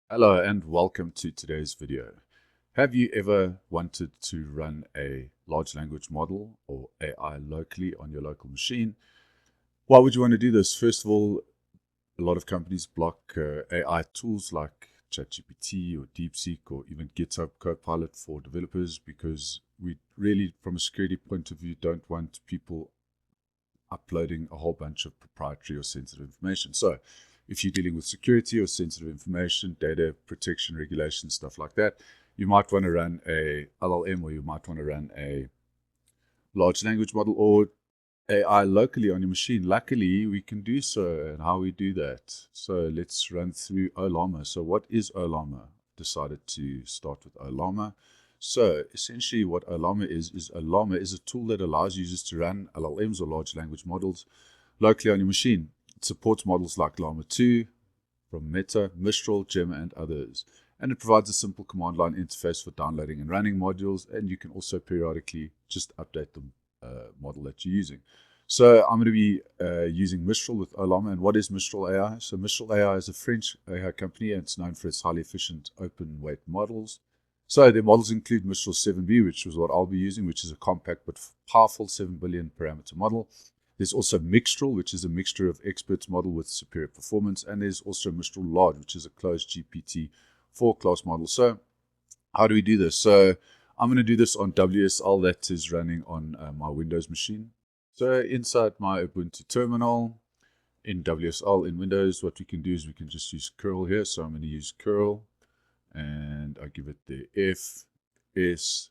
Hello and welcome to today's video. Have you ever wanted to run a large language model or AI locally on your local machine? Why would you want to do this? First of all, a lot of companies block AI tools like ChatGPT or DeepSeek or even GitHub Copilot for developers because we really, from a security point of view, don't want people uploading a whole bunch of proprietary or sensitive information. So if you're dealing with security or sensitive information, data protection regulations, stuff like that, you might want to run a LLM or you might want to run a large language model or AI locally on your machine. Luckily, we can do so. And how we do that? So let's run through Ollama. So what is Ollama? Decided to start with Ollama. So essentially what Ollama is a tool that allows users to run LLMs or large language models locally on your machine. It supports models like Llama 2 from Meta, Mistral, Gemma, and others. And it provides a simple command line interface for downloading and running modules. And you can also periodically just update the model that you're using. So I'm going to be using Mistral with Ollama. And what is Mistral AI? So Mistral AI is a French AI company, and it's known for its highly efficient open weight models. So their models include Mistral 7B, which is what I'll be using, which is a compact but powerful 7 billion parameter model. There's also Mistral, which is a mixture of experts model with superior performance. And there's also Mistral Large, which is a closed GPT-4 class model. So how do we do this? So I'm going to do this on WSL that is running on my Windows machine. So inside my Ubuntu terminal in WSL in Windows, what we can do is we can just use curl here. So I'm going to use curl and I give it the F, S,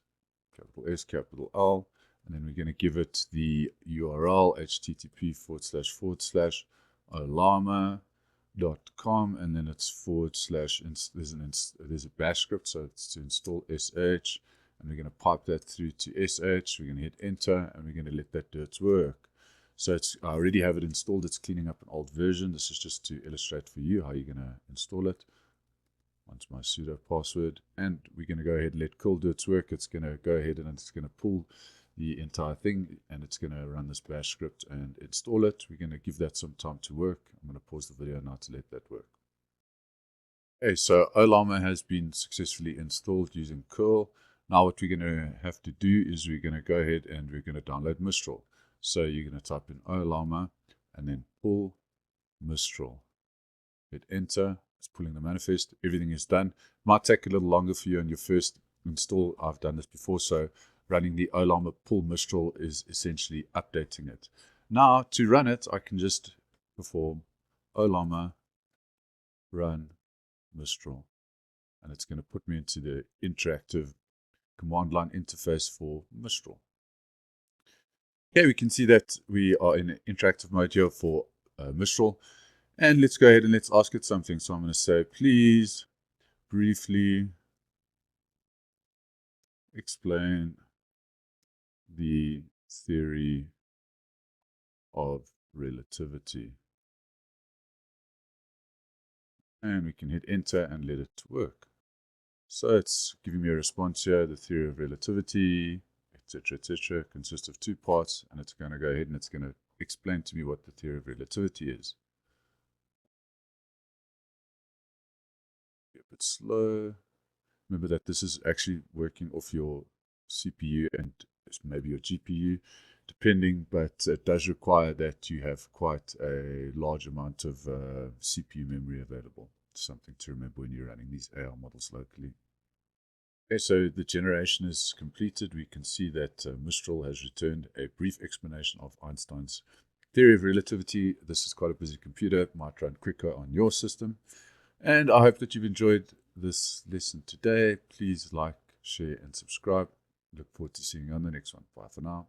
capital L, and then we're going to give it the URL http://ollama.com, and then it's there's a bash script, so it's to install sh, and we're going to pipe that through to sh. We're going to hit enter, and we're going to let that do its work. So I already have it installed. It's cleaning up an old version. This is just to illustrate for you how you're going to install it. Once my sudo password, and we're going to go ahead and let curl do its work. It's going to go ahead and it's going to pull the entire thing, and it's going to run this bash script and install it. We're going to give that some time to work. I'm going to pause the video now to let that work. Okay, so Ollama has been successfully installed using curl. Now what we're going to have to do is we're going to go ahead and we're going to download Mistral. So you're going to type in Ollama and then pull Mistral. Hit enter. It's pulling the manifest. Everything is done. Might take a little longer for you on your first install. I've done this before, so running the Ollama pull Mistral is essentially updating it. Now to run it, I can just perform Ollama run Mistral, and it's going to put me into the interactive command line interface for Mistral. Okay, we can see that we are in interactive mode here for Mistral. And let's go ahead and let's ask it something. So I'm going to say, please briefly explain the theory of relativity. And we can hit enter and let it work. So it's giving me a response here. The theory of relativity, etc., consists of two parts. And it's going to go ahead and it's going to explain to me what the theory of relativity is. A bit slow. Remember that this is actually working off your CPU and maybe your GPU, depending, but it does require that you have quite a large amount of CPU memory available. Something to remember when you're running these AI models locally. Okay, so the generation is completed. We can see that Mistral has returned a brief explanation of Einstein's theory of relativity. This is quite a busy computer. It might run quicker on your system. And I hope that you've enjoyed this lesson today. Please like, share, and subscribe. Look forward to seeing you on the next one. Bye for now.